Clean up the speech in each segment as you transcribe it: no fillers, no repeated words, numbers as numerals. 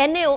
NAO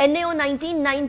NAO 1999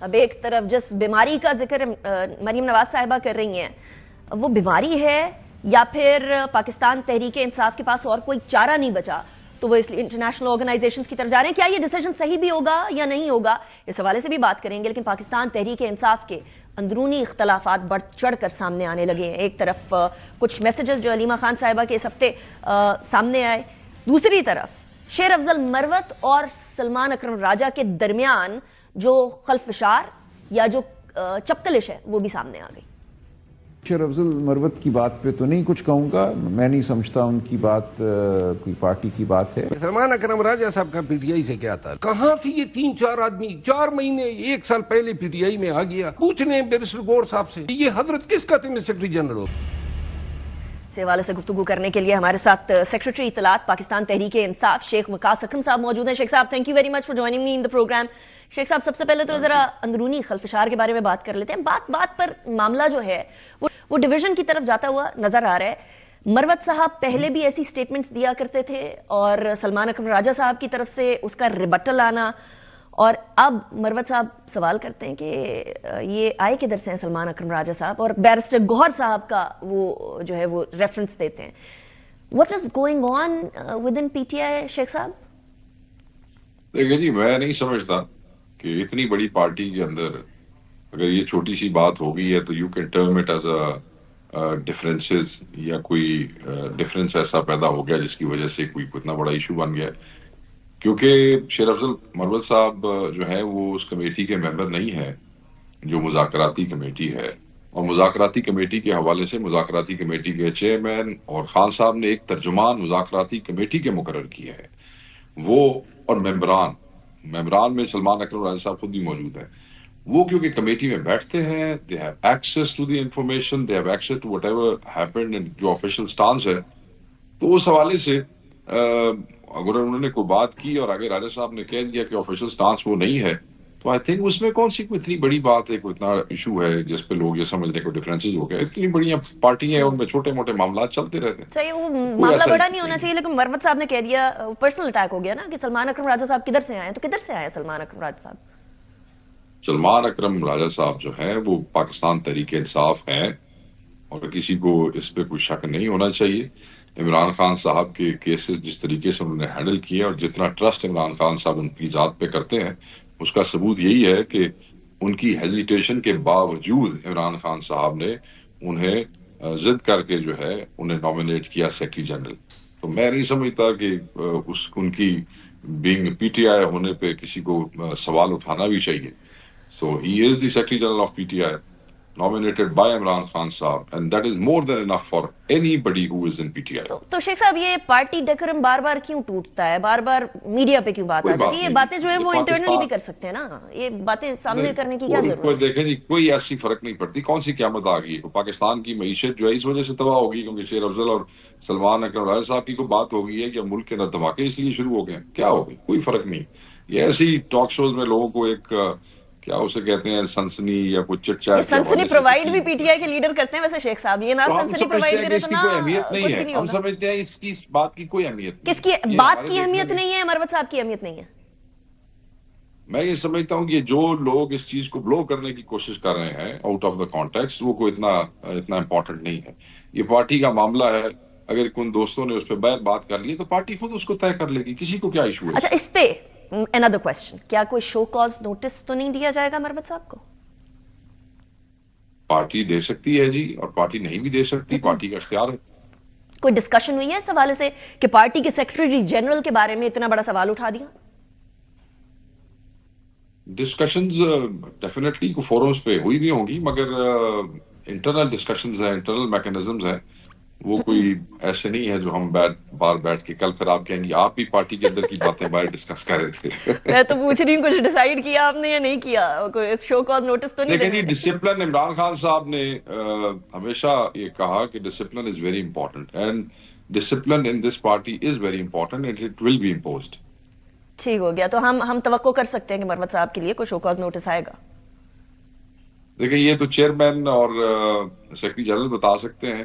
اب ایک طرف جس بیماری کا ذکر مریم نواز صاحبہ کر رہی ہیں وہ بیماری ہے یا پھر پاکستان تحریک انصاف کے پاس اور کوئی چارہ نہیں بچا تو وہ اس لیے انٹرنیشنل آرگنائزیشنز کی طرف جا رہے ہیں. کیا یہ ڈیسیجن صحیح بھی ہوگا یا نہیں ہوگا اس حوالے سے بھی بات کریں گے. لیکن پاکستان تحریک انصاف کے اندرونی اختلافات بڑھ چڑھ کر سامنے آنے لگے ہیں. ایک طرف کچھ میسیجز جو علیمہ خان صاحبہ کے اس ہفتے سامنے آئے, دوسری طرف شیر افضل مروت اور سلمان اکرم راجہ کے درمیان جو خلفشار یا جو چپکلش ہے وہ بھی سامنے آ گئی. شیر افضل مروت کی بات پہ تو نہیں کچھ کہوں گا, میں نہیں سمجھتا ان کی بات کوئی پارٹی کی بات ہے. سلمان اکرم راجہ صاحب کا پی ٹی آئی سے کیا تھا؟ کہاں سے یہ 3-4 آدمی 4 مہینے 1 سال پہلے پی ٹی آئی میں آ گیا؟ پوچھ لیں بیرسٹر گور صاحب سے, یہ حضرت کس کا تھے سیکرٹری جنرل ہو؟ اس حوالے سے گفتگو کرنے کے لیے ہمارے ساتھ سیکرٹری اطلاعات پاکستان تحریک انصاف شیخ وقاص اکرم صاحب موجود ہیں. شیخ صاحب thank you very much for joining me in the program. شیخ صاحب سب سے پہلے تو ذرا اندرونی خلفشار کے بارے میں بات کر لیتے ہیں. بات پر معاملہ جو ہے وہ ڈویژن کی طرف جاتا ہوا نظر آ رہا ہے. مروت صاحب پہلے بھی ایسی سٹیٹمنٹس دیا کرتے تھے اور سلمان اکرم راجہ صاحب کی طرف سے اس کا ریبٹل آنا, اور اب مروت صاحب سوال کرتے ہیں کہ یہ آئے کدھر سے ہیں سلمان اکرم راجہ صاحب, اور بیرسٹر گوہر صاحب کا وہ جو ہے وہ ریفرنس دیتے ہیں. What is going on with in P T I شیخ صاحب؟ دیکھیں جی, میں نہیں سمجھتا کہ اتنی بڑی پارٹی کے اندر اگر یہ چھوٹی سی بات ہو گئی ہے تو you can term it as a differences, یا کوئی ڈفرینس ایسا پیدا ہو گیا جس کی وجہ سے کوئی اتنا بڑا ایشو بن گیا. کیونکہ شیر افضل مروت صاحب جو ہے وہ اس کمیٹی کے ممبر نہیں ہے جو مذاکراتی کمیٹی ہے, اور مذاکراتی کمیٹی کے حوالے سے مذاکراتی کمیٹی کے چیئرمین اور خان صاحب نے ایک ترجمان مذاکراتی کمیٹی کے مقرر کیا ہے. وہ اور ممبران میں سلمان اکرم راجہ صاحب خود بھی موجود ہیں. وہ کیونکہ کمیٹی میں بیٹھتے ہیں, they have access to the information, they have access to whatever happened, جو آفیشیل سٹانس ہے. تو اس حوالے سے اگر انہوں نے کوئی بات کی اور آگے راجہ صاحب نے کہہ دیا کہ آفیشیل سٹانس وہ نہیں ہے, تو آئی تھنک اس میں کون سی کوئی اتنی بڑی بات ہے, کوئی اتنا ایشو ہے جس پہ لوگ یہ سمجھنے کو ڈفرینسز ہو گئے. اتنی بڑی پارٹیاں ہیں, ان میں چھوٹے موٹے معاملات چلتے رہتے ہیں. چاہیے وہ معاملہ بڑا نہیں ہونا چاہیے, لیکن مروت صاحب نے کہہ دیا پرسنل اٹیک ہو گیا نا کہ سلمان اکرم راجہ صاحب کدھر سے آئے, تو کدھر سے آئے سلمان اکرم راجہ صاحب؟ سلمان اکرم راجہ صاحب جو ہیں وہ پاکستان تحریک انصاف ہیں, اور کسی کو اس پہ کوئی شک نہیں ہونا چاہیے. عمران خان صاحب کے کیسز جس طریقے سے انہوں نے ہینڈل کیے اور جتنا ٹرسٹ عمران خان صاحب ان کی ذات پہ کرتے ہیں, اس کا ثبوت یہی ہے کہ ان کی ہیزیٹیشن کے باوجود عمران خان صاحب نے انہیں ضد کر کے جو ہے انہیں نامینیٹ کیا سیکرٹری جنرل. تو میں نہیں سمجھتا کہ ان کی بینگ پی ٹی آئی ہونے پہ کسی کو سوال اٹھانا بھی چاہیے. So he is the Secretary General of PTI, nominated by Imran Khan Saab, and that is more than enough for anybody who is in PTI. تو شیخ صاحب یہ پارٹی ڈیکورم بار بار کیوں ٹوٹتا ہے, بار بار میڈیا پہ کیوں بات آ جاتی ہے؟ یہ باتیں جو ہیں وہ انٹرنلی بھی کر سکتے ہیں نا, یہ باتیں سامنے کرنے کی کیا ضرورت ہے؟ دیکھیں جی, کوئی ایسی فرق نہیں پڑتی کون سی قیامت آ گئی ہے. پاکستان کی معیشت جو ہے اس وجہ سے تباہ ہوگی کیونکہ شیر افضل اور سلمان اکرم راجہ صاحب کی کوئی بات ہو گئی ہے کہ ملک کے اندر دھماکے اس لیے شروع ہو گئے. کیا ہو گئی, کوئی فرق نہیں. یہ ایسی ٹاک شوز میں لوگوں کو ایک کیا اسے کہتے ہیں سنسنی یا کچھ چٹ چاٹ, سنسنی پرووائڈ بھی پی ٹی آئی کے لیڈر کرتے ہیں ویسے شیخ صاحب, یہ نہ سنسنی پرووائڈ کرے تو نہ اہمیت نہیں ہے. ہم سمجھتے ہیں اس کی بات کی کوئی اہمیت کس کی بات کی اہمیت نہیں ہے, مروت صاحب کی اہمیت نہیں ہے. میں یہ سمجھتا ہوں کہ جو لوگ اس چیز کو بلو کرنے کی کوشش کر رہے ہیں آؤٹ آف دا کانٹیکسٹ, وہ کوئی اتنا امپورٹنٹ نہیں ہے. یہ پارٹی کا معاملہ ہے, اگر کن دوستوں نے اس پہ بات کر لی تو پارٹی خود اس کو طے کر لے گی, کسی کو کیا ایشو ہے. اچھا, اس پہ another question, کیا کوئی شو کاز نوٹس تو نہیں دیا جائے گا مروت صاحب کو؟ پارٹی دے سکتی ہے جی, اور پارٹی نہیں بھی دے سکتی, پارٹی کا اختیار ہے. کوئی ڈسکشن ہوئی ہے اس حوالے سے کہ پارٹی کے سیکرٹری جنرل کے بارے میں اتنا بڑا سوال اٹھا دیا؟ ڈسکشنز ڈیفینیٹلی کو فورمز پہ ہوئی بھی ہوں گی, مگر انٹرنل ڈسکشنز ہیں, انٹرنل میکنزمز ہیں, وہ کوئی ایسے نہیں ہے جو ہم بار بیٹھ کے کل پھر آپ کہیں گے آپ بھی پارٹی کے اندر کی باتیں باہر ڈسکس کر رہے تھے. میں تو پوچھ رہی ہوں کچھ ڈیسائیڈ کیا آپ نے یا نہیں کیا, کوئی شو کاز نوٹس تو نہیں دیا؟ لیکن ڈسپلن, عمران خان صاحب نے ہمیشہ یہ کہا کہ discipline is very important, and discipline in this party is very important and it will be imposed. ٹھیک ہو گیا, تو ہم توقع کر سکتے ہیں کہ مروت صاحب کے لیے کوئی شو کاز نوٹس آئے گا؟ دیکھیں یہ تو چیئرمین اور سیکرٹری جنرل بتا سکتے ہیں.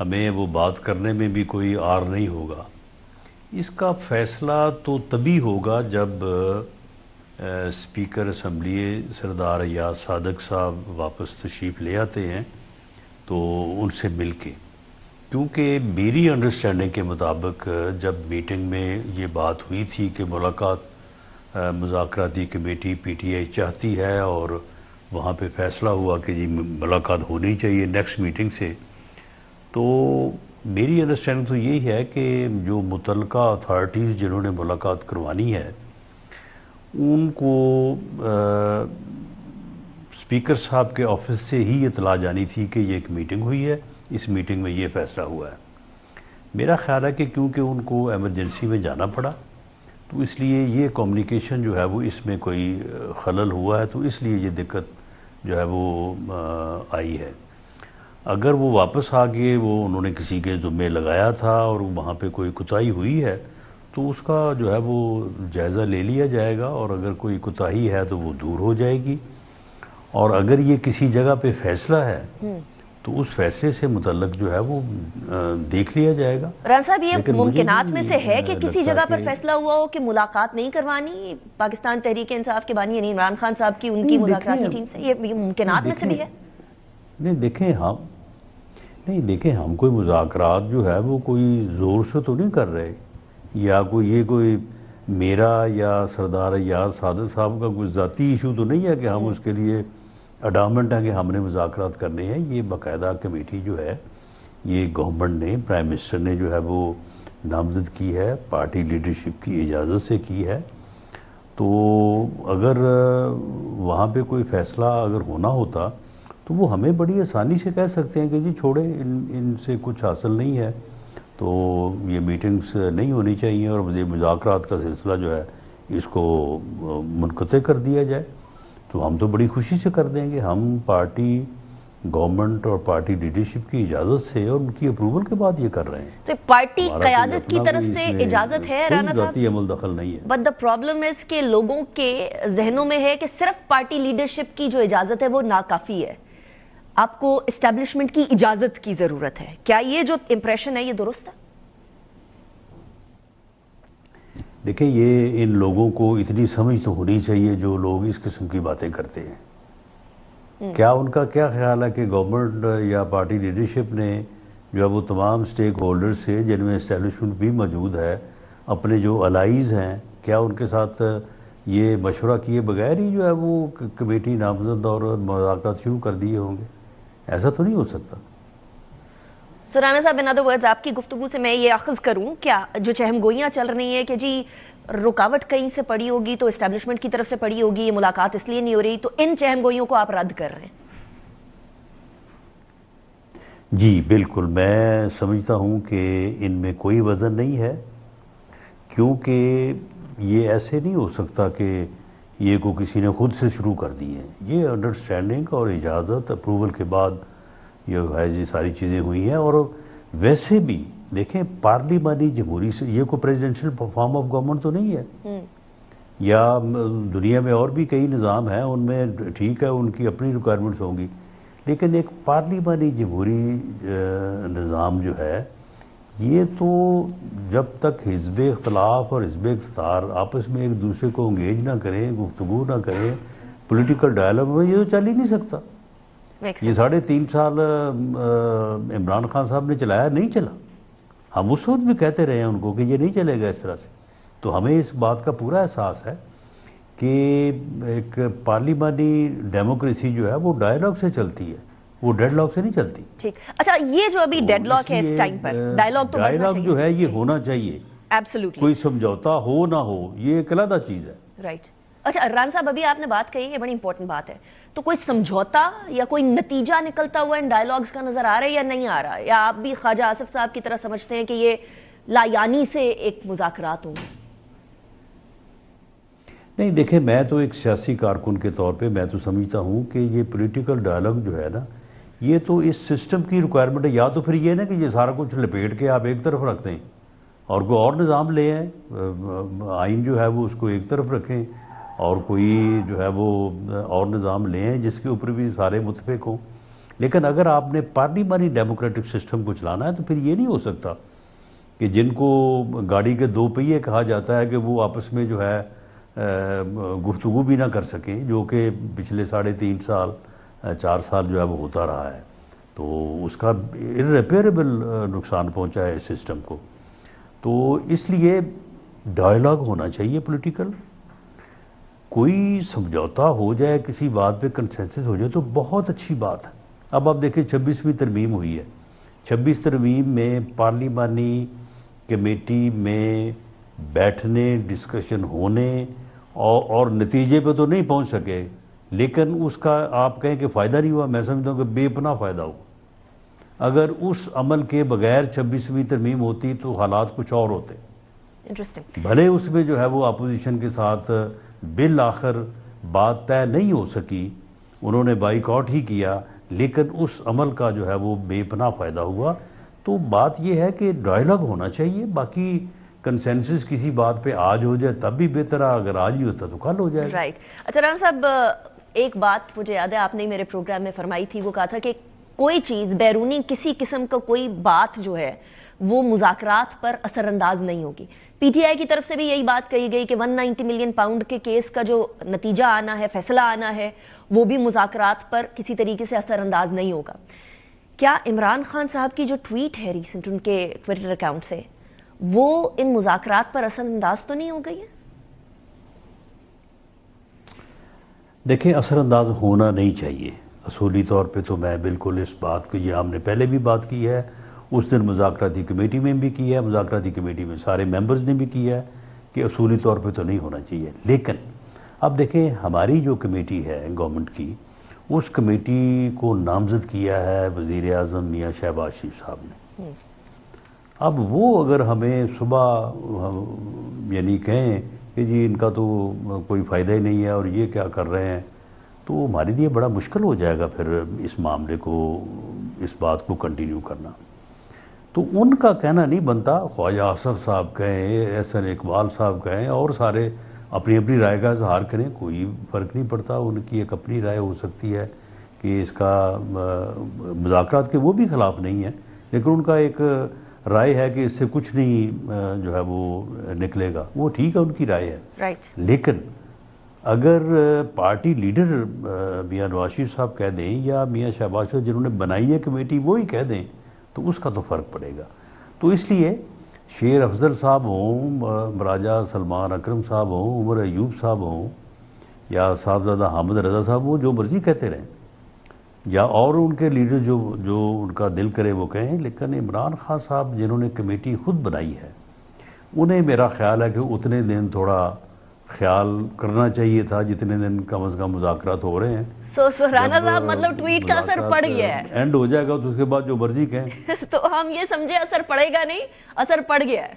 ہمیں وہ بات کرنے میں بھی کوئی آر نہیں ہوگا. اس کا فیصلہ تو تبھی ہوگا جب اسپیکر اسمبلی سردار ایاز صادق صاحب واپس تشریف لے آتے ہیں تو ان سے مل کے، کیونکہ میری انڈرسٹینڈنگ کے مطابق جب میٹنگ میں یہ بات ہوئی تھی کہ ملاقات مذاکراتی کمیٹی پی ٹی آئی چاہتی ہے اور وہاں پہ فیصلہ ہوا کہ جی ملاقات ہونی چاہیے نیکسٹ میٹنگ سے، تو میری انڈرسٹینڈنگ تو یہی ہے کہ جو متعلقہ اتھارٹیز جنہوں نے ملاقات کروانی ہے ان کو اسپیکر صاحب کے آفس سے ہی اطلاع جانی تھی کہ یہ ایک میٹنگ ہوئی ہے، اس میٹنگ میں یہ فیصلہ ہوا ہے. میرا خیال ہے کہ کیونکہ ان کو ایمرجنسی میں جانا پڑا تو اس لیے یہ کمیونیکیشن جو ہے وہ اس میں کوئی خلل ہوا ہے، تو اس لیے یہ دقت جو ہے وہ آئی ہے. اگر وہ واپس آ گئے، وہ انہوں نے کسی کے ذمے لگایا تھا اور وہاں پہ کوئی کوتاہی ہوئی ہے تو اس کا جو ہے وہ جائزہ لے لیا جائے گا، اور اگر کوئی کوتاہی ہے تو وہ دور ہو جائے گی، اور اگر یہ کسی جگہ پہ فیصلہ ہے تو اس فیصلے سے متعلق جو ہے وہ دیکھ لیا جائے گا. رانا صاحب، یہ لیکن مجھے ممکنات میں سے ہے کہ لگتا کسی جگہ پر کہ فیصلہ ہوا ہو کہ ملاقات نہیں کروانی پاکستان تحریک انصاف کے بانی یعنی عمران خان صاحب کی ان کی مذاکراتی ٹیم سے، یہ ممکنات میں سے بھی ہے؟ نہیں دیکھیں ہم کوئی مذاکرات جو ہے وہ کوئی زور سے تو نہیں کر رہے، یا کوئی میرا یا سردار ایاز صادق صاحب کا کوئی ذاتی ایشو تو نہیں ہے کہ ہم اس کے لیے اڈامنٹ ہیں کہ ہم نے مذاکرات کرنے ہیں. یہ باقاعدہ کمیٹی جو ہے یہ گورنمنٹ نے، پرائم منسٹر نے جو ہے وہ نامزد کی ہے، پارٹی لیڈرشپ کی اجازت سے کی ہے. تو اگر وہاں پہ کوئی فیصلہ اگر ہونا ہوتا تو وہ ہمیں بڑی آسانی سے کہہ سکتے ہیں کہ جی چھوڑیں، ان سے کچھ حاصل نہیں ہے تو یہ میٹنگز نہیں ہونی چاہیے اور مذاکرات کا سلسلہ جو ہے اس کو منقطع کر دیا جائے. تو ہم تو بڑی خوشی سے کر دیں گے. ہم پارٹی، گورنمنٹ اور پارٹی لیڈرشپ کی اجازت سے اور ان کی اپروول کے بعد یہ کر رہے ہیں. تو پارٹی قیادت کی طرف سے اجازت ہے رانا صاحب؟ ذاتی عمل دخل نہیں ہے. بٹ دا پرابلم از کہ لوگوں کے ذہنوں میں ہے کہ صرف پارٹی لیڈرشپ کی جو اجازت ہے وہ ناکافی ہے، آپ کو اسٹیبلشمنٹ کی اجازت کی ضرورت ہے. کیا یہ جو امپریشن ہے یہ درست ہے؟ دیکھیں یہ ان لوگوں کو اتنی سمجھ تو ہونی چاہیے جو لوگ اس قسم کی باتیں کرتے ہیں. کیا ان کا کیا خیال ہے کہ گورنمنٹ یا پارٹی لیڈرشپ نے جو ہے وہ تمام سٹیک ہولڈر سے، جن میں اسٹیبلشمنٹ بھی موجود ہے، اپنے جو الائیز ہیں، کیا ان کے ساتھ یہ مشورہ کیے بغیر ہی جو ہے وہ کمیٹی نامزد اور مذاکرات شروع کر دیے ہوں گے؟ ایسا تو نہیں ہو سکتا. رانا صاحب، ان ادر ورڈز آپ کی گفتگو سے میں یہ اخذ کروں، کیا جو چہم گوئیاں چل رہی ہیں کہ جی رکاوٹ کہیں سے پڑی ہوگی تو اسٹیبلشمنٹ کی طرف سے پڑی ہوگی، یہ ملاقات اس لیے نہیں ہو رہی، تو ان چہم گوئیوں کو آپ رد کر رہے ہیں؟ جی بالکل، میں سمجھتا ہوں کہ ان میں کوئی وزن نہیں ہے، کیونکہ یہ ایسے نہیں ہو سکتا کہ یہ کو کسی نے خود سے شروع کر دی ہے. یہ انڈرسٹینڈنگ اور اجازت اپروول کے بعد یہ ساری چیزیں ہوئی ہیں. اور ویسے بھی دیکھیں پارلیمانی جمہوری سے یہ کوئی پریزیڈنشل فارم آف گورنمنٹ تو نہیں ہے، یا دنیا میں اور بھی کئی نظام ہیں، ان میں ٹھیک ہے ان کی اپنی ریکوائرمنٹس ہوں گی، لیکن ایک پارلیمانی جمہوری نظام جو ہے یہ تو جب تک حزب اختلاف اور حزب اقتدار آپس میں ایک دوسرے کو انگیج نہ کریں، گفتگو نہ کریں، پولیٹیکل ڈائلاگ میں، یہ تو چل ہی نہیں سکتا. یہ 3.5 سال عمران خان صاحب نے چلایا، نہیں چلا. ہم اس وقت بھی کہتے رہے ہیں ان کو کہ یہ نہیں چلے گا اس طرح سے. تو ہمیں اس بات کا پورا احساس ہے کہ ایک پارلیمانی ڈیموکریسی جو ہے وہ ڈائلاگ سے چلتی ہے، وہ ڈیڈ لاک سے نہیں چلتی. ٹھیک. اچھا، یہ جو ابھی ڈیڈ لاک ہے اس ٹائم پر، ڈائلاگ جو ہے یہ ہونا چاہیے. ایبسلیوٹلی. کوئی سمجھوتا ہو نہ ہو، یہ ایک علیحدہ چیز ہے. رائٹ. اچھا رانا صاحب، ابھی آپ نے بات کہی، یہ بڑی امپورٹنٹ بات ہے، تو کوئی سمجھوتا یا کوئی نتیجہ نکلتا ہوا ان ڈائلاگز کا نظر آ رہا ہے یا نہیں آ رہا ہے، یا آپ بھی خواجہ آصف صاحب کی طرح سمجھتے ہیں کہ یہ لا یعنی سے ایک مذاکرات ہوں گے؟ نہیں دیکھیں، میں تو ایک سیاسی کارکن کے طور پہ میں تو سمجھتا ہوں کہ یہ پولیٹیکل ڈائلاگ جو ہے نا، یہ تو اس سسٹم کی ریکوائرمنٹ ہے. یا تو پھر یہ نا کہ یہ سارا کچھ لپیٹ کے آپ ایک طرف رکھتے ہیں اور کوئی اور نظام لے آئیں، آئین جو ہے وہ اس کو ایک طرف رکھیں اور کوئی جو ہے وہ اور نظام لے آئیں جس کے اوپر بھی سارے متفق ہوں. لیکن اگر آپ نے پارلیمانی ڈیموکریٹک سسٹم کو چلانا ہے تو پھر یہ نہیں ہو سکتا کہ جن کو گاڑی کے دو پہیے کہا جاتا ہے کہ وہ آپس میں جو ہے گفتگو بھی نہ کر سکیں، جو کہ پچھلے 3.5 سال 4 سال جو ہے وہ ہوتا رہا ہے، تو اس کا ارریپیریبل نقصان پہنچا ہے اس سسٹم کو. تو اس لیے ڈائلاگ ہونا چاہیے پولیٹیکل، کوئی سمجھوتا ہو جائے، کسی بات پہ کنسنسس ہو جائے تو بہت اچھی بات ہے. اب آپ دیکھیں 26ویں ترمیم ہوئی ہے، 26 ترمیم میں پارلیمانی کمیٹی میں بیٹھنے، ڈسکشن ہونے اور نتیجے پہ تو نہیں پہنچ سکے، لیکن اس کا آپ کہیں کہ فائدہ نہیں ہوا، میں سمجھتا ہوں کہ بے پناہ فائدہ ہوا. اگر اس عمل کے بغیر 26ویں ترمیم ہوتی تو حالات کچھ اور ہوتے. انٹرسٹنگ. بھلے اس میں جو ہے وہ اپوزیشن کے ساتھ بالآخر بات طے نہیں ہو سکی، انہوں نے بائیک آؤٹ ہی کیا، لیکن اس عمل کا جو ہے وہ بے پناہ فائدہ ہوا. تو بات یہ ہے کہ ڈائلاگ ہونا چاہیے، باقی کنسنسس کسی بات پہ آج ہو جائے تب بھی بہتر ہے، اگر آج ہی ہوتا تو کل ہو جائے. رائٹ. اچھا رانا صاحب، ایک بات مجھے یاد ہے آپ نے میرے پروگرام میں فرمائی تھی، وہ کہا تھا کہ کوئی چیز بیرونی کسی قسم کا کوئی بات جو ہے وہ مذاکرات پر اثر انداز نہیں ہوگی. پی ٹی آئی کی طرف سے بھی یہی بات کہی گئی کہ 190 ملین پاؤنڈ کے کیس کا جو نتیجہ آنا ہے، فیصلہ آنا ہے، وہ بھی مذاکرات پر کسی طریقے سے اثر انداز نہیں ہوگا. کیا عمران خان صاحب کی جو ٹویٹ ہے ریسنٹ ان کے ٹویٹر اکاؤنٹ سے، وہ ان مذاکرات پر اثر انداز تو نہیں ہو گئی ہے؟ دیکھیں، اثر انداز ہونا نہیں چاہیے. اصولی طور پہ تو میں بالکل اس بات کو، یہ ہم نے پہلے بھی بات کی ہے، اس دن مذاکراتی کمیٹی میں بھی کی ہے، مذاکراتی کمیٹی میں سارے ممبرز نے بھی کیا ہے کہ اصولی طور پہ تو نہیں ہونا چاہیے. لیکن اب دیکھیں، ہماری جو کمیٹی ہے گورنمنٹ کی، اس کمیٹی کو نامزد کیا ہے وزیر اعظم میاں شہباز شریف صاحب نے. اب وہ اگر ہمیں صبح یعنی کہیں کہ جی ان کا تو کوئی فائدہ ہی نہیں ہے اور یہ کیا کر رہے ہیں، تو ہمارے لیے بڑا مشکل ہو جائے گا پھر اس معاملے کو، اس بات کو کنٹینیو کرنا. تو ان کا کہنا نہیں بنتا، خواجہ آصف صاحب کہیں، احسن اقبال صاحب کہیں، اور سارے اپنی اپنی رائے کا اظہار کریں، کوئی فرق نہیں پڑتا. ان کی ایک اپنی رائے ہو سکتی ہے کہ اس کا مذاکرات کے وہ بھی خلاف نہیں ہے، لیکن ان کا ایک رائے ہے کہ اس سے کچھ نہیں جو ہے وہ نکلے گا، وہ ٹھیک ہے، ان کی رائے ہے. رائٹ. لیکن اگر پارٹی لیڈر میاں نواز شریف صاحب کہہ دیں یا میاں شہباز شریف جنہوں نے بنائی ہے کمیٹی وہی کہہ دیں تو اس کا تو فرق پڑے گا. تو اس لیے شیر افضل صاحب ہوں، مراجہ سلمان اکرم صاحب ہوں، عمر ایوب صاحب ہوں، یا صاحبزادہ حامد رضا صاحب ہوں، جو مرضی کہتے رہیں، یا اور ان کے لیڈر جو ان کا دل کرے وہ کہیں. لیکن عمران خان صاحب جنہوں نے کمیٹی خود بنائی ہے، انہیں میرا خیال ہے کہ اتنے دن تھوڑا خیال کرنا چاہیے تھا جتنے دن کم از کم مذاکرات ہو رہے ہیں. رانا صاحب، مطلب ٹویٹ کا اثر پڑ گیا ہے، اینڈ ہو جائے گا تو اس کے بعد جو مرضی کہیں. تو ہم یہ سمجھے اثر پڑے گا نہیں، اثر پڑ گیا ہے.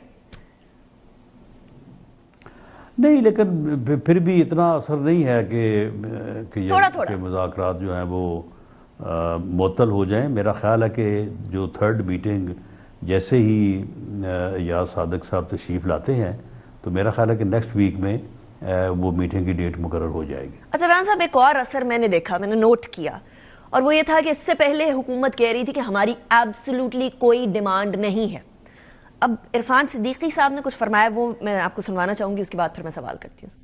نہیں، لیکن پھر بھی اتنا اثر نہیں ہے کہ مذاکرات جو ہیں وہ معطل ہو جائیں. میرا خیال ہے کہ جو 3rd میٹنگ جیسے ہی یا صادق صاحب تشریف لاتے ہیں تو میرا خیال ہے کہ نیکسٹ ویک میں وہ میٹنگ کی ڈیٹ مقرر ہو جائے گی. اچھا رانا صاحب، ایک اور اثر میں نے دیکھا، میں نے نوٹ کیا، اور وہ یہ تھا کہ اس سے پہلے حکومت کہہ رہی تھی کہ ہماری ایبسلیوٹلی کوئی ڈیمانڈ نہیں ہے. اب عرفان صدیقی صاحب نے کچھ فرمایا، وہ میں آپ کو سنوانا چاہوں گی، اس کے بعد پھر میں سوال کرتی ہوں.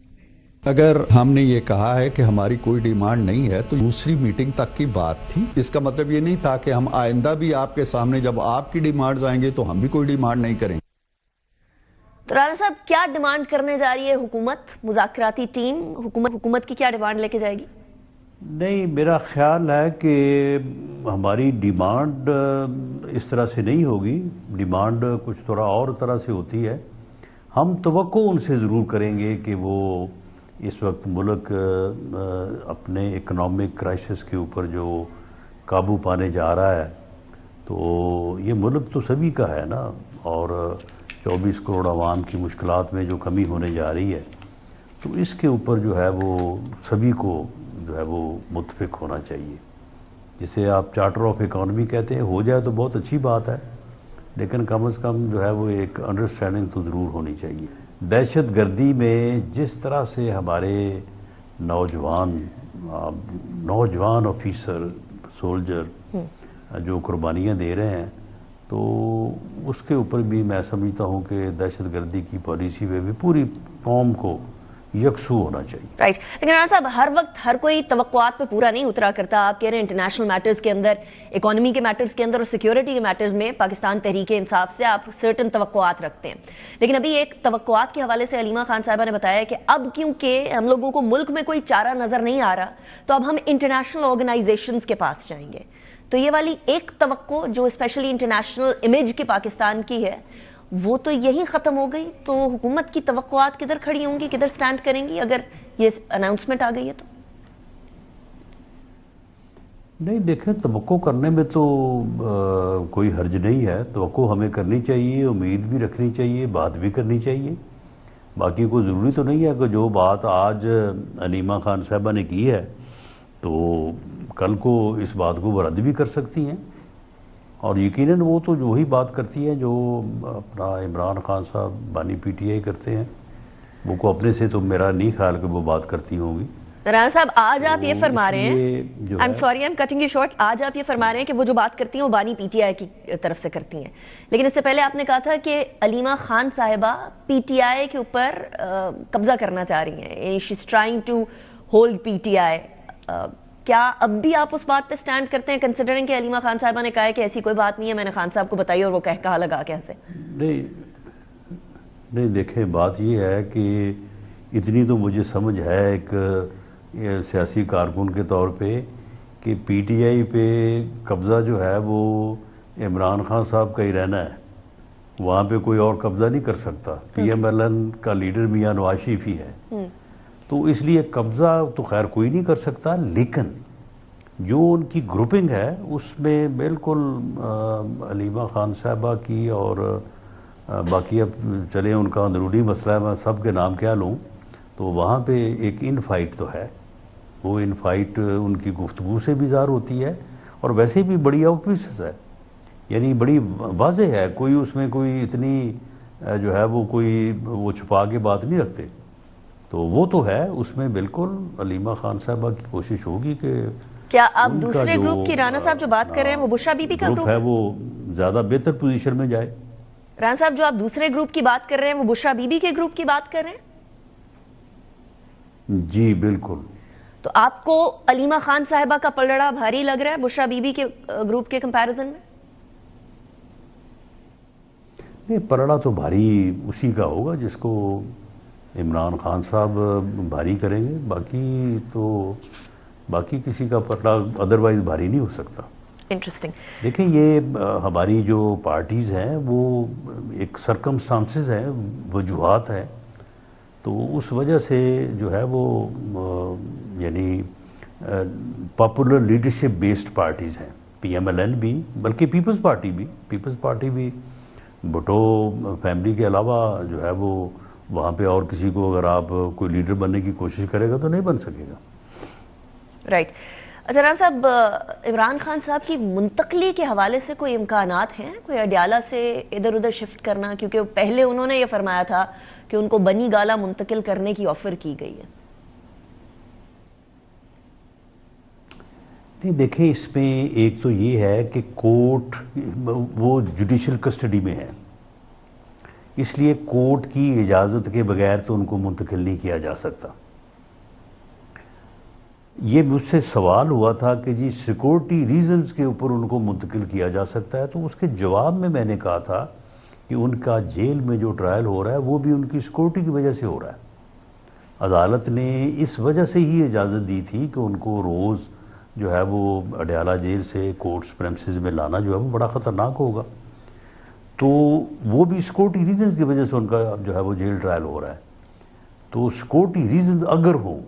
اگر ہم نے یہ کہا ہے کہ ہماری کوئی ڈیمانڈ نہیں ہے تو دوسری میٹنگ تک کی بات تھی. اس کا مطلب یہ نہیں تھا کہ ہم آئندہ بھی آپ کے سامنے جب آپ کی ڈیمانڈز آئیں گے تو ہم بھی کوئی ڈیمانڈ نہیں کریں. تو رانا صاحب، کیا ڈیمانڈ کرنے جا رہی ہے حکومت؟ مذاکراتی ٹیم حکومت کی کیا ڈیمانڈ لے کے جائے گی؟ نہیں، میرا خیال ہے کہ ہماری ڈیمانڈ اس طرح سے نہیں ہوگی. ڈیمانڈ کچھ تھوڑا اور طرح سے ہوتی ہے. ہم توقع ان سے ضرور کریں گے کہ وہ اس وقت ملک اپنے اکنامک کرائسس کے اوپر جو قابو پانے جا رہا ہے، تو یہ ملک تو سبھی کا ہے نا، اور 24 کروڑ عوام کی مشکلات میں جو کمی ہونے جا رہی ہے، تو اس کے اوپر جو ہے وہ سبھی کو جو ہے وہ متفق ہونا چاہیے. جسے آپ چارٹر آف اکانومی کہتے ہیں، ہو جائے تو بہت اچھی بات ہے، لیکن کم از کم جو ہے وہ ایک انڈرسٹینڈنگ تو ضرور ہونی چاہیے. دہشت گردی میں جس طرح سے ہمارے نوجوان آفیسر، سولجر جو قربانیاں دے رہے ہیں، تو اس کے اوپر بھی میں سمجھتا ہوں کہ دہشت گردی کی پالیسی میں بھی پوری قوم کو یکسو ہونا چاہیے. رائٹ. لیکن رانا صاحب ہر وقت ہر کوئی توقعات پہ پورا نہیں اترا کرتا. آپ کہہ رہے ہیں انٹرنیشنل میٹرز کے اندر، اکانومی کے میٹرز کے اندر اور سیکیورٹی کے میٹرز میں پاکستان تحریک انصاف سے آپ سرٹن توقعات رکھتے ہیں. لیکن ابھی ایک توقعات کے حوالے سے علیمہ خان صاحبہ نے بتایا کہ اب کیونکہ ہم لوگوں کو ملک میں کوئی چارہ نظر نہیں آ رہا تو اب ہم انٹرنیشنل آرگنائزیشنز کے پاس جائیں گے. تو یہ والی ایک توقع جو اسپیشلی انٹرنیشنل امیج کی پاکستان کی ہے وہ تو یہی ختم ہو گئی. تو حکومت کی توقعات کدھر کھڑی ہوں گی، کدھر سٹینڈ کریں گی اگر یہ اناؤنسمنٹ آ گئی ہے تو؟ نہیں دیکھیں، توقع کرنے میں تو کوئی حرج نہیں ہے. توقع ہمیں کرنی چاہیے، امید بھی رکھنی چاہیے، بات بھی کرنی چاہیے. باقی کوئی ضروری تو نہیں ہے کہ جو بات آج علیمہ خان صاحبہ نے کی ہے تو کل کو اس بات کو وہ رد بھی کر سکتی ہیں. اور یقیناً وہ تو جو ہی بات کرتی ہے جو اپنا عمران خان صاحب بانی پی ٹی آئی کرتے ہیں، وہ کو اپنے سے تو میرا نہیں خیال کہ وہ بات کرتی ہوں گی. رانا صاحب آج آپ یہ فرما رہے ہیں، I'm sorry I'm cutting you short، آج آپ یہ فرما رہے ہیں کہ وہ جو بات کرتی ہیں وہ بانی پی ٹی آئی کی طرف سے کرتی ہیں. لیکن اس سے پہلے آپ نے کہا تھا کہ علیمہ خان صاحبہ پی ٹی آئی کے اوپر قبضہ کرنا چاہ رہی ہیں. She's trying to hold P T I. کیا اب بھی آپ اس بات پہ سٹینڈ کرتے ہیں کنسیڈرنگ کہ علیمہ خان صاحبہ نے کہا ہے کہ ایسی کوئی بات نہیں ہے، میں نے خان صاحب کو بتائی اور وہ کہا لگا کے ہنسے؟ نہیں دیکھیں، بات یہ ہے کہ اتنی تو مجھے سمجھ ہے ایک سیاسی کارکن کے طور پہ کہ پی ٹی آئی پہ قبضہ جو ہے وہ عمران خان صاحب کا ہی رہنا ہے. وہاں پہ کوئی اور قبضہ نہیں کر سکتا. پی ایم ایل این کا لیڈر میاں نواز شریف ہی ہے. تو اس لیے قبضہ تو خیر کوئی نہیں کر سکتا، لیکن جو ان کی گروپنگ ہے اس میں بالکل علیمہ خان صاحبہ کی اور باقی اب چلیں ان کا اندرونی مسئلہ ہے، میں سب کے نام کیا لوں، تو وہاں پہ ایک ان فائٹ تو ہے. وہ ان فائٹ ان کی گفتگو سے بھی ظاہر ہوتی ہے اور ویسے بھی بڑی آؤٹریچ ہے، یعنی بڑی واضح ہے. کوئی اس میں کوئی اتنی جو ہے وہ کوئی وہ چھپا کے بات نہیں رکھتے. تو وہ تو ہے، اس میں بالکل علیمہ خان صاحبہ کی کوشش ہوگی کہ کیا آپ دوسرے گروپ کی، رانا صاحب جو بات کر رہے ہیں وہ بشرا بی بی کا گروپ ہے، وہ زیادہ بہتر پوزیشن میں جائے. رانا صاحب جو آپ دوسرے گروپ کی بات کر رہے ہیں وہ بشرا بی بی کے گروپ کی بات کر رہے ہیں؟ جی بالکل. تو آپ کو علیمہ خان صاحبہ کا پلڑا بھاری لگ رہا ہے بشرا بی بی کے گروپ کے کمپیریزن میں؟ نہیں، پلڑا تو بھاری اسی کا ہوگا جس کو عمران خان صاحب بھاری کریں گے. باقی کسی کا پلڑا ادروائز بھاری نہیں ہو سکتا. انٹرسٹنگ. دیکھیں، یہ ہماری جو پارٹیز ہیں وہ ایک سرکمسٹانسز ہیں، وجوہات ہیں، تو اس وجہ سے جو ہے وہ یعنی پاپولر لیڈرشپ بیسڈ پارٹیز ہیں. پی ایم ایل این بھی، بلکہ پیپلز پارٹی بھی بھٹو فیملی کے علاوہ جو ہے وہ وہاں پہ اور کسی کو اگر آپ کوئی لیڈر بننے کی کوشش کرے گا تو نہیں بن سکے گا. رائٹ. اچھا رانا صاحب، عمران خان صاحب کی منتقلی کے حوالے سے کوئی امکانات ہیں، کوئی اڈیالہ سے ادھر ادھر شفٹ کرنا؟ کیونکہ پہلے انہوں نے یہ فرمایا تھا کہ ان کو بنی گالہ منتقل کرنے کی آفر کی گئی ہے. نہیں دیکھیں، اس میں ایک تو یہ ہے کہ کورٹ وہ جوڈیشل کسٹڈی میں ہے، اس لیے کورٹ کی اجازت کے بغیر تو ان کو منتقل نہیں کیا جا سکتا. یہ مجھ سے سوال ہوا تھا کہ جی سیکورٹی ریزنز کے اوپر ان کو منتقل کیا جا سکتا ہے، تو اس کے جواب میں نے کہا تھا کہ ان کا جیل میں جو ٹرائل ہو رہا ہے وہ بھی ان کی سیکورٹی کی وجہ سے ہو رہا ہے. عدالت نے اس وجہ سے ہی اجازت دی تھی کہ ان کو روز جو ہے وہ اڈیالہ جیل سے کورٹس پریمسز میں لانا جو ہے وہ بڑا خطرناک ہوگا. تو وہ بھی سیکورٹی ریزنز کی وجہ سے ان کا جو ہے وہ جیل ٹرائل ہو رہا ہے. تو سیکورٹی ریزنز اگر ہوں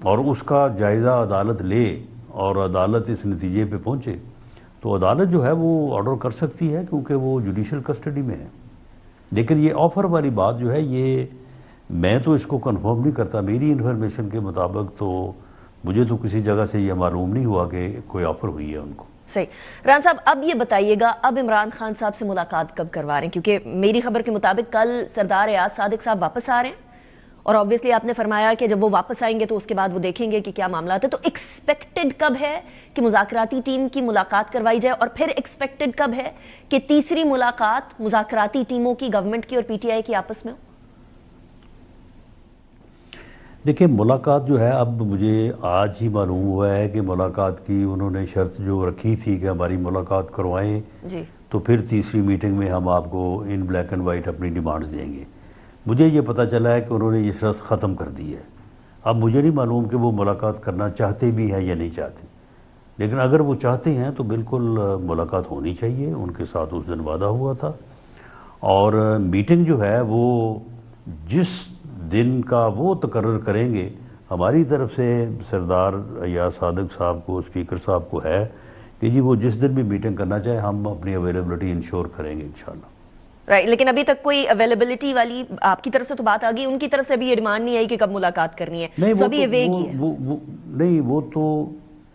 اور اس کا جائزہ عدالت لے اور عدالت اس نتیجے پہ پہنچے تو عدالت جو ہے وہ آرڈر کر سکتی ہے، کیونکہ وہ جوڈیشل کسٹڈی میں ہے. لیکن یہ آفر والی بات جو ہے یہ میں تو اس کو کنفرم نہیں کرتا. میری انفارمیشن کے مطابق تو مجھے تو کسی جگہ سے یہ معلوم نہیں ہوا کہ کوئی آفر ہوئی ہے ان کو. صحیح. رانا صاحب اب یہ بتائیے گا، اب عمران خان صاحب سے ملاقات کب کروا رہے ہیں؟ کیونکہ میری خبر کے مطابق کل سردار ایاز صادق صاحب واپس آ رہے ہیں اور آبویسلی آپ نے فرمایا کہ جب وہ واپس آئیں گے تو اس کے بعد وہ دیکھیں گے کہ کیا معاملات ہے. تو ایکسپیکٹڈ کب ہے کہ مذاکراتی ٹیم کی ملاقات کروائی جائے, اور پھر ایکسپیکٹڈ کب ہے کہ تیسری ملاقات مذاکراتی ٹیموں کی, گورنمنٹ کی اور پی ٹی آئی کی آپس میں ہو؟ دیکھیں ملاقات جو ہے اب مجھے آج ہی معلوم ہوا ہے کہ ملاقات کی انہوں نے شرط جو رکھی تھی کہ ہماری ملاقات کروائیں جی, تو پھر تیسری میٹنگ میں ہم آپ کو ان بلیک اینڈ وائٹ اپنی ڈیمانڈز دیں گے. مجھے یہ پتہ چلا ہے کہ انہوں نے یہ شرط ختم کر دی ہے. اب مجھے نہیں معلوم کہ وہ ملاقات کرنا چاہتے بھی ہیں یا نہیں چاہتے, لیکن اگر وہ چاہتے ہیں تو بالکل ملاقات ہونی چاہیے. ان کے ساتھ اس دن وعدہ ہوا تھا, اور میٹنگ جو ہے وہ جس دن کا وہ تقرر کریں گے, ہماری طرف سے سردار ایاز صادق صاحب کو, اسپیکر صاحب کو ہے کہ جی وہ جس دن بھی میٹنگ کرنا چاہے ہم اپنی اویلیبلٹی انشور کریں گے انشاءاللہ. رائٹ, لیکن ابھی تک کوئی اویلیبلٹی والی آپ کی طرف سے تو بات آ گئی, ان کی طرف سے بھی یہ ڈیمانڈ نہیں آئی کہ کب ملاقات کرنی ہے. نہیں ابھی یہ ویگ ہی ہے. نہیں,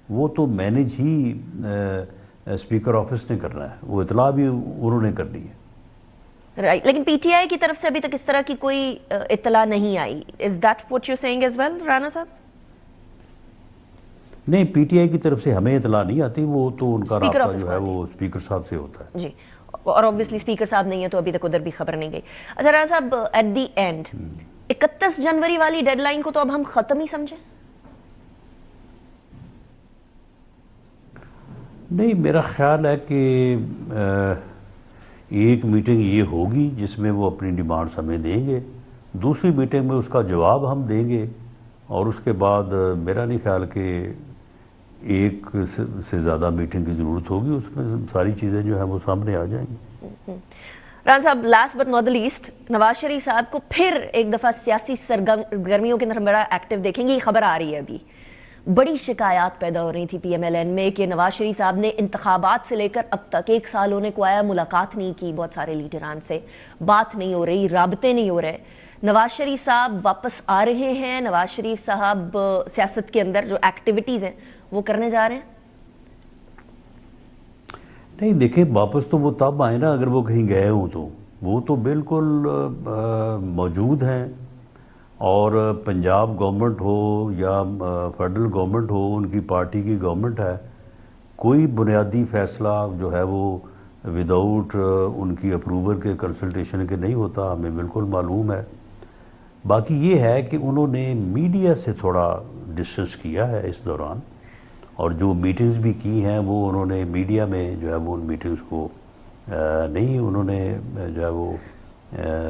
وہ تو مینیج ہی اسپیکر آفس نے کرنا ہے, وہ اطلاع بھی انہوں نے کرنی ہے. رائٹ, لیکن پی ٹی آئی کی طرف سے ابھی تک اس طرح کی کوئی اطلاع نہیں آئی. Is that what you seeing as well Rana صاحب؟ نہیں, پی ٹی آئی کی طرف سے ہمیں اطلاع نہیں آتی, وہ تو ان کا Speaker رابطہ office جو ہے وہ اسپیکر صاحب سے ہوتا ہے. جی, اور obviously اسپیکر صاحب نہیں ہے تو ابھی تک ادھر بھی خبر نہیں گئی. اچھا رانا صاحب, ایٹ دی اینڈ 31 جنوری والی ڈیڈ لائن کو تو اب ہم ختم ہی سمجھیں؟ نہیں, میرا خیال ہے کہ ایک میٹنگ یہ ہوگی جس میں وہ اپنی ڈیمانڈز ہمیں دیں گے, دوسری میٹنگ میں اس کا جواب ہم دیں گے, اور اس کے بعد میرا نہیں خیال کہ ایک سے زیادہ میٹنگ کی ضرورت ہوگی. اس میں ساری چیزیں جو ہیں وہ سامنے آ جائیں گی. رانا صاحب, last but not the least, Nawaz Sharif صاحب کو پھر ایک دفعہ سیاسی سرگرمیوں کے اندر بڑا ایکٹیو دیکھیں گے. یہ خبر آ رہی ہے ابھی, بڑی شکایات پیدا ہو رہی تھی پی ایم ایل این میں کہ نواز شریف صاحب نے انتخابات سے لے کر اب تک 1 سال ہونے کو آیا, ملاقات نہیں کی بہت سارے لیڈران سے, بات نہیں ہو رہی, رابطے نہیں ہو رہے. نواز شریف صاحب واپس آ رہے ہیں, نواز شریف صاحب سیاست کے اندر جو ایکٹیویٹیز ہیں وہ کرنے جا رہے ہیں؟ نہیں دیکھیں, واپس تو وہ تب آئے نا اگر وہ کہیں گئے ہوں, تو وہ تو بالکل موجود ہیں, اور پنجاب گورنمنٹ ہو یا فیڈرل گورنمنٹ ہو, ان کی پارٹی کی گورنمنٹ ہے, کوئی بنیادی فیصلہ جو ہے وہ وداؤٹ ان کی اپروول کے کنسلٹیشن کے نہیں ہوتا, ہمیں بالکل معلوم ہے. باقی یہ ہے کہ انہوں نے میڈیا سے تھوڑا ڈسٹنس کیا ہے اس دوران, اور جو میٹنگز بھی کی ہیں وہ انہوں نے میڈیا میں جو ہے وہ ان میٹنگز کو نہیں انہوں نے جو ہے وہ.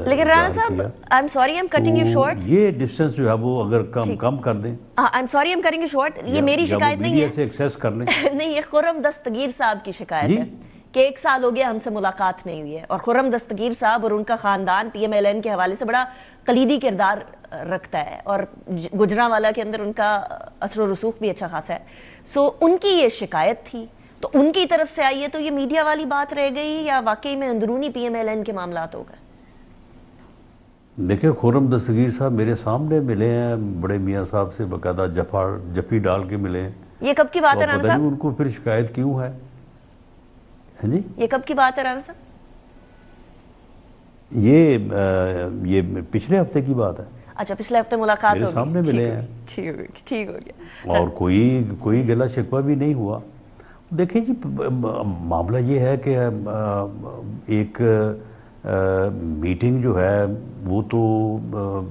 لیکن رانا صاحب, I am sorry I am cutting you short, یہ ڈسٹنس جو ہے وہ اگر کم کر دیں. I am sorry I am cutting you short, یہ میری شکایت نہیں ہے, سے ایکسیس کر لیں. نہیں, یہ خرم دستگیر صاحب کی شکایت ہے کہ 1 سال ہو گیا ہم سے ملاقات نہیں ہوئی ہے, اور خرم دستگیر صاحب اور ان کا خاندان پی ایم ایل این کے حوالے سے بڑا کلیدی کردار رکھتا ہے, اور گجرانوالہ کے اندر ان کا اثر و رسوخ بھی اچھا خاصا ہے. سو ان کی یہ شکایت تھی, تو ان کی طرف سے آئی ہے, تو یہ میڈیا والی بات رہ گئی یا واقعی میں اندرونی پی ایم ایل این کے معاملات ہو گئے؟ دیکھیں, خرم دستگیر صاحب میرے سامنے ملے ہیں, بڑے میاں صاحب سے باقاعدہ جفی ڈال کے ملے ہیں. یہ کب کی بات ہے رانا صاحب؟ ان کو پھر شکایت کیوں ہے؟ جی, یہ کب کی بات ہے رانا صاحب؟ یہ پچھلے ہفتے کی بات ہے. اچھا, پچھلے ہفتے ملاقات ہوگی, میرے سامنے ملے ہیں, ٹھیک ہو گیا, اور کوئی گلا شکوہ بھی نہیں ہوا. دیکھیں جی, معاملہ یہ ہے کہ ایک میٹنگ جو ہے وہ تو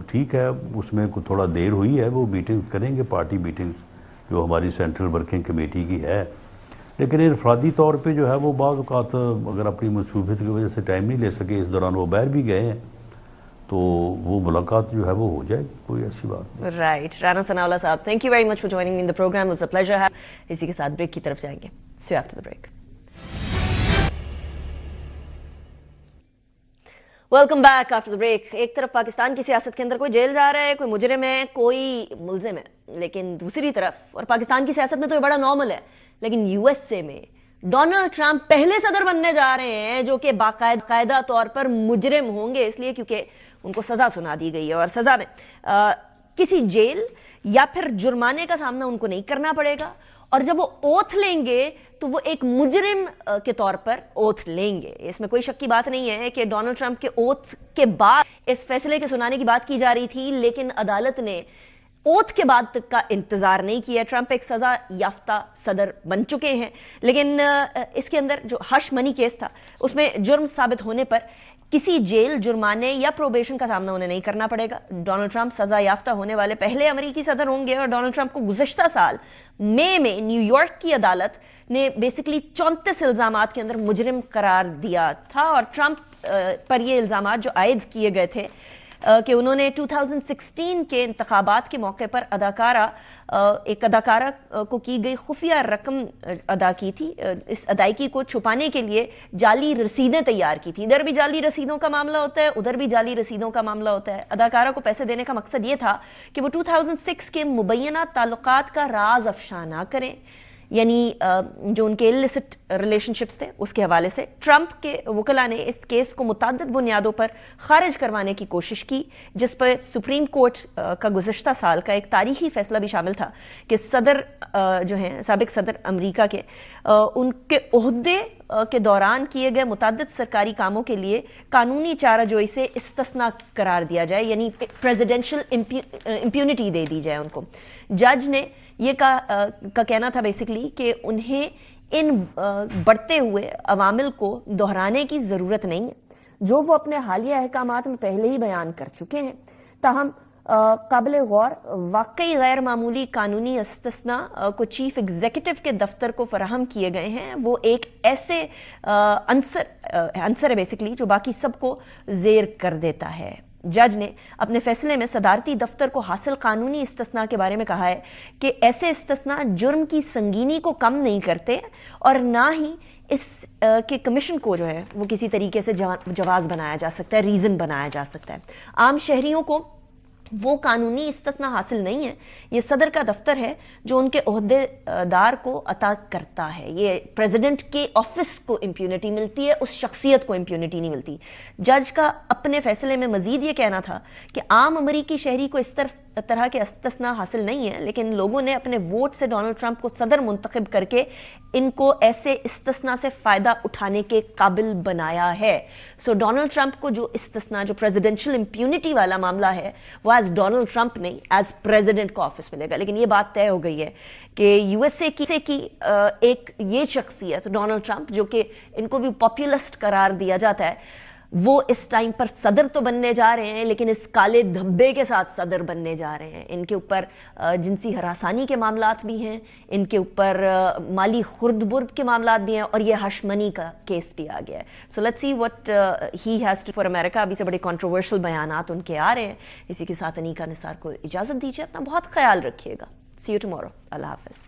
ٹھیک ہے, اس میں تھوڑا دیر ہوئی ہے, وہ میٹنگ کریں گے, پارٹی میٹنگز جو ہماری سینٹرل ورکنگ کمیٹی کی ہے, لیکن انفرادی طور پہ جو ہے وہ بعض اوقات اگر اپنی مصروفیت کی وجہ سے ٹائم نہیں لے سکے, اس دوران وہ باہر بھی گئے ہیں, تو وہ ملاقات جو ہے وہ ہو جائے گی, کوئی ایسی بات نہیں. رائٹ, رانا ثناء اللہ صاحب, thank you very much for joining me in the program, was a pleasure. اسی کے ساتھ بریک کی طرف جائیں گے. See you after the break. Welcome back after the break. ایک طرف پاکستان کی سیاست کے اندر کوئی جیل جا رہا ہے, کوئی مجرم ہے, کوئی ملزم ہے, لیکن دوسری طرف, اور پاکستان کی سیاست میں تو یہ بڑا نارمل ہے, لیکن یو ایس اے میں ڈونلڈ ٹرمپ پہلے صدر بننے جا رہے ہیں جو کہ باقاعدہ طور پر مجرم ہوں گے, اس لیے کیونکہ ان کو سزا سنا دی گئی ہے, اور سزا میں کسی جیل یا پھر جرمانے کا سامنا ان کو نہیں کرنا پڑے گا, اور جب وہ اوتھ لیں گے تو وہ ایک مجرم کے طور پر اوتھ لیں گے. اس میں کوئی شک کی بات نہیں ہے کہ ڈونلڈ ٹرمپ کے اوتھ کے بعد اس فیصلے کے سنانے کی بات کی جا رہی تھی، لیکن عدالت نے اوتھ کے بعد تک کا انتظار نہیں کیا. ٹرمپ ایک سزا یافتہ صدر بن چکے ہیں، لیکن اس کے اندر جو ہش منی کیس تھا اس میں جرم ثابت ہونے پر کسی جیل، جرمانے یا پروبیشن کا سامنا انہیں نہیں کرنا پڑے گا. ڈونلڈ ٹرمپ سزا یافتہ ہونے والے پہلے امریکی صدر ہوں گے، اور ڈونلڈ ٹرمپ کو گزشتہ سال مئی میں نیو یارک کی عدالت نے بیسکلی 34 الزامات کے اندر مجرم قرار دیا تھا، اور ٹرمپ پر یہ الزامات جو عائد کیے گئے تھے کہ انہوں نے 2016 کے انتخابات کے موقع پر ایک اداکارہ کو کی گئی خفیہ رقم ادا کی تھی. اس ادائیگی کو چھپانے کے لیے جعلی رسیدیں تیار کی تھی. ادھر بھی جعلی رسیدوں کا معاملہ ہوتا ہے، ادھر بھی جعلی رسیدوں کا معاملہ ہوتا ہے. اداکارہ کو پیسے دینے کا مقصد یہ تھا کہ وہ 2006 کے مبینہ تعلقات کا راز افشا نہ کریں، یعنی جو ان کے illicit ریلیشن شپس تھے اس کے حوالے سے. ٹرمپ کے وکلاء نے اس کیس کو متعدد بنیادوں پر خارج کروانے کی کوشش کی، جس پر سپریم کورٹ کا گزشتہ سال کا ایک تاریخی فیصلہ بھی شامل تھا کہ صدر جو ہیں، سابق صدر امریکہ کے، ان کے عہدے کے دوران کیے گئے متعدد سرکاری کاموں کے لیے قانونی چارہ جوئی سے استثناء قرار دیا جائے، یعنی پریزیڈنشل امپیونٹی دے دی جائے ان کو. جج نے یہ کا کہنا تھا بیسکلی کہ انہیں ان بڑھتے ہوئے عوامل کو دہرانے کی ضرورت نہیں ہے جو وہ اپنے حالیہ احکامات میں پہلے ہی بیان کر چکے ہیں. تاہم قابل غور واقعی غیر معمولی قانونی استثناء کو چیف ایگزیکٹو کے دفتر کو فراہم کیے گئے ہیں. وہ ایک ایسے عنصر ہے بیسکلی جو باقی سب کو زیر کر دیتا ہے. جج نے اپنے فیصلے میں صدارتی دفتر کو حاصل قانونی استثناء کے بارے میں کہا ہے کہ ایسے استثناء جرم کی سنگینی کو کم نہیں کرتے اور نہ ہی اس کے کمیشن کو جو ہے وہ کسی طریقے سے جواز بنایا جا سکتا ہے، ریزن بنایا جا سکتا ہے. عام شہریوں کو وہ قانونی استثناء حاصل نہیں ہے. یہ صدر کا دفتر ہے جو ان کے عہدے دار کو عطا کرتا ہے. یہ پریزیڈنٹ کے آفس کو امپیونٹی ملتی ہے، اس شخصیت کو امپیونٹی نہیں ملتی. جج کا اپنے فیصلے میں مزید یہ کہنا تھا کہ عام امریکی شہری کو اس طرح کے استثناء حاصل نہیں ہے، لیکن لوگوں نے اپنے ووٹ سے ڈونلڈ ٹرمپ کو صدر منتخب کر کے ان کو ایسے استثناء سے فائدہ اٹھانے کے قابل بنایا ہے. سو ڈونلڈ ٹرمپ کو جو استثناء، جو پریزیڈنشل امپیونٹی والا معاملہ ہے، وہ ایز ڈونلڈ ٹرمپ نہیں، ایز پریزیڈنٹ کو آفس ملے گا. لیکن یہ بات طے ہو گئی ہے کہ یو ایس اے کی ایک یہ شخصیت ڈونلڈ ٹرمپ، جو کہ ان کو بھی پاپولسٹ قرار دیا جاتا ہے، وہ اس ٹائم پر صدر تو بننے جا رہے ہیں، لیکن اس کالے دھبے کے ساتھ صدر بننے جا رہے ہیں. ان کے اوپر جنسی ہراسانی کے معاملات بھی ہیں، ان کے اوپر مالی خرد برد کے معاملات بھی ہیں، اور یہ ہش منی کا کیس بھی آ گیا ہے. So let's see what he has to for America. ابھی سے بڑے کنٹروورشل بیانات ان کے آ رہے ہیں. اسی کے ساتھ انیکا نثار کو اجازت دیجیے. اپنا بہت خیال رکھیے گا. سی یو ٹمورو. اللہ حافظ.